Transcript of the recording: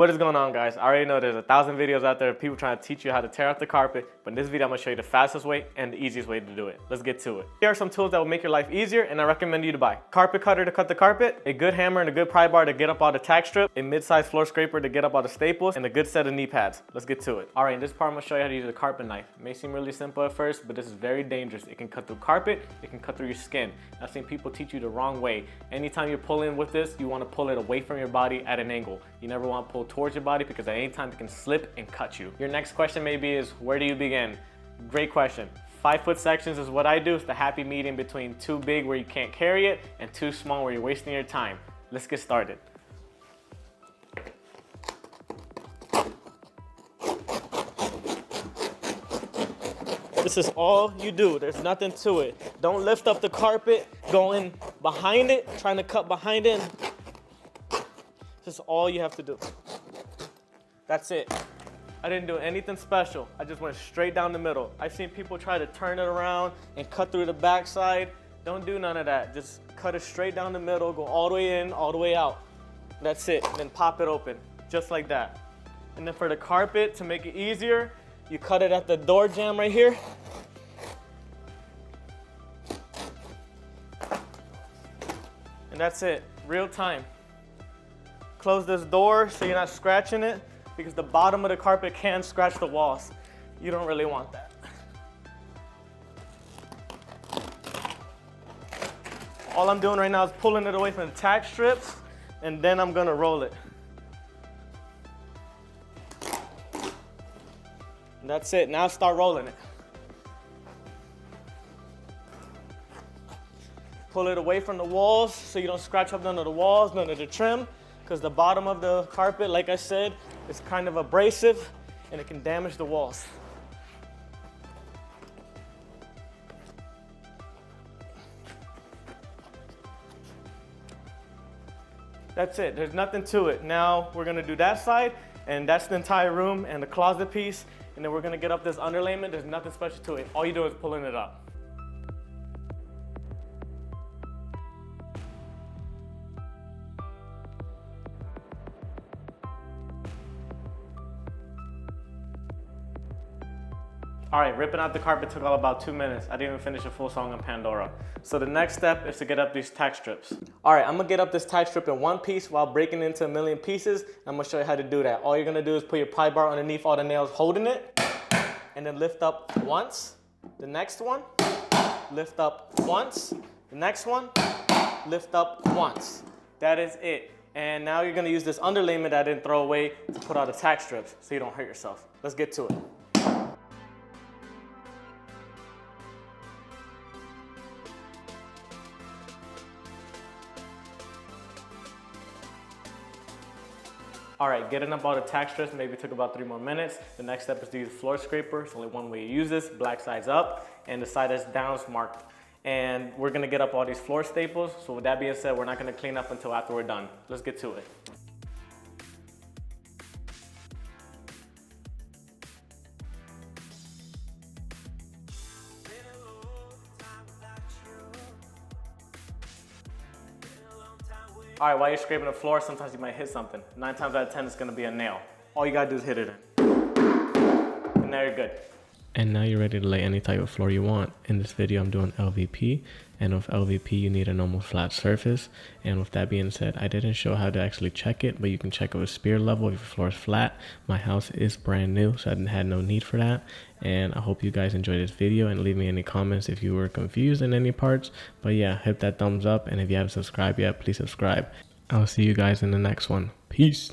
What is going on, guys? I already know there's 1,000 videos out there of people trying to teach you how to tear out the carpet, but in this video I'm gonna show you the fastest way and the easiest way to do it. Let's get to it. Here are some tools that will make your life easier and I recommend you to buy. Carpet cutter to cut the carpet, a good hammer and a good pry bar to get up all the tack strip, a mid-size floor scraper to get up all the staples, and a good set of knee pads. Let's get to it. All right, in this part I'm gonna show you how to use a carpet knife. It may seem really simple at first, but this is very dangerous. It can cut through carpet, it can cut through your skin. I've seen people teach you the wrong way. Anytime you're pulling with this, you wanna pull it away from your body at an angle. You never wanna pull towards your body because at any time it can slip and cut you. Your next question maybe is, where do you begin? Great question. 5-foot sections is what I do. It's the happy medium between too big where you can't carry it and too small where you're wasting your time. Let's get started. This is all you do. There's nothing to it. Don't lift up the carpet, go in behind it, trying to cut behind it. This is all you have to do. That's it. I didn't do anything special. I just went straight down the middle. I've seen people try to turn it around and cut through the backside. Don't do none of that. Just cut it straight down the middle, go all the way in, all the way out. That's it. Then pop it open, just like that. And then for the carpet, to make it easier, you cut it at the door jamb right here. And that's it, real time. Close this door so you're not scratching it, because the bottom of the carpet can scratch the walls. You don't really want that. All I'm doing right now is pulling it away from the tack strips, and then I'm gonna roll it. And that's it, now start rolling it. Pull it away from the walls so you don't scratch up none of the walls, none of the trim, because the bottom of the carpet, like I said, is kind of abrasive and it can damage the walls. That's it, there's nothing to it. Now we're gonna do that side, and that's the entire room and the closet piece, and then we're gonna get up this underlayment. There's nothing special to it. All you do is pulling it up. All right, ripping out the carpet took all about 2 minutes. I didn't even finish a full song on Pandora. So the next step is to get up these tack strips. All right, I'm gonna get up this tack strip in one piece while breaking it into a million pieces. I'm gonna show you how to do that. All you're gonna do is put your pry bar underneath all the nails holding it, and then lift up once, the next one, lift up once, the next one, lift up once. That is it. And now you're gonna use this underlayment that I didn't throw away to put out the tack strips so you don't hurt yourself. Let's get to it. All right, getting up all the tack strips maybe took about 3 more minutes. The next step is to use a floor scraper. It's only one way to use this. Black side's up and the side that's down is marked. And we're gonna get up all these floor staples. So with that being said, we're not gonna clean up until after we're done. Let's get to it. All right, while you're scraping the floor, sometimes you might hit something. 9 times out of 10, it's gonna be a nail. All you gotta do is hit it in. And now you're good. And now you're ready to lay any type of floor you want. In this video, I'm doing LVP. And with LVP, you need a normal flat surface. And with that being said, I didn't show how to actually check it, but you can check it with spear level if your floor is flat. My house is brand new, so I had no need for that. And I hope you guys enjoyed this video and leave me any comments if you were confused in any parts. But yeah, hit that thumbs up. And if you haven't subscribed yet, please subscribe. I'll see you guys in the next one. Peace.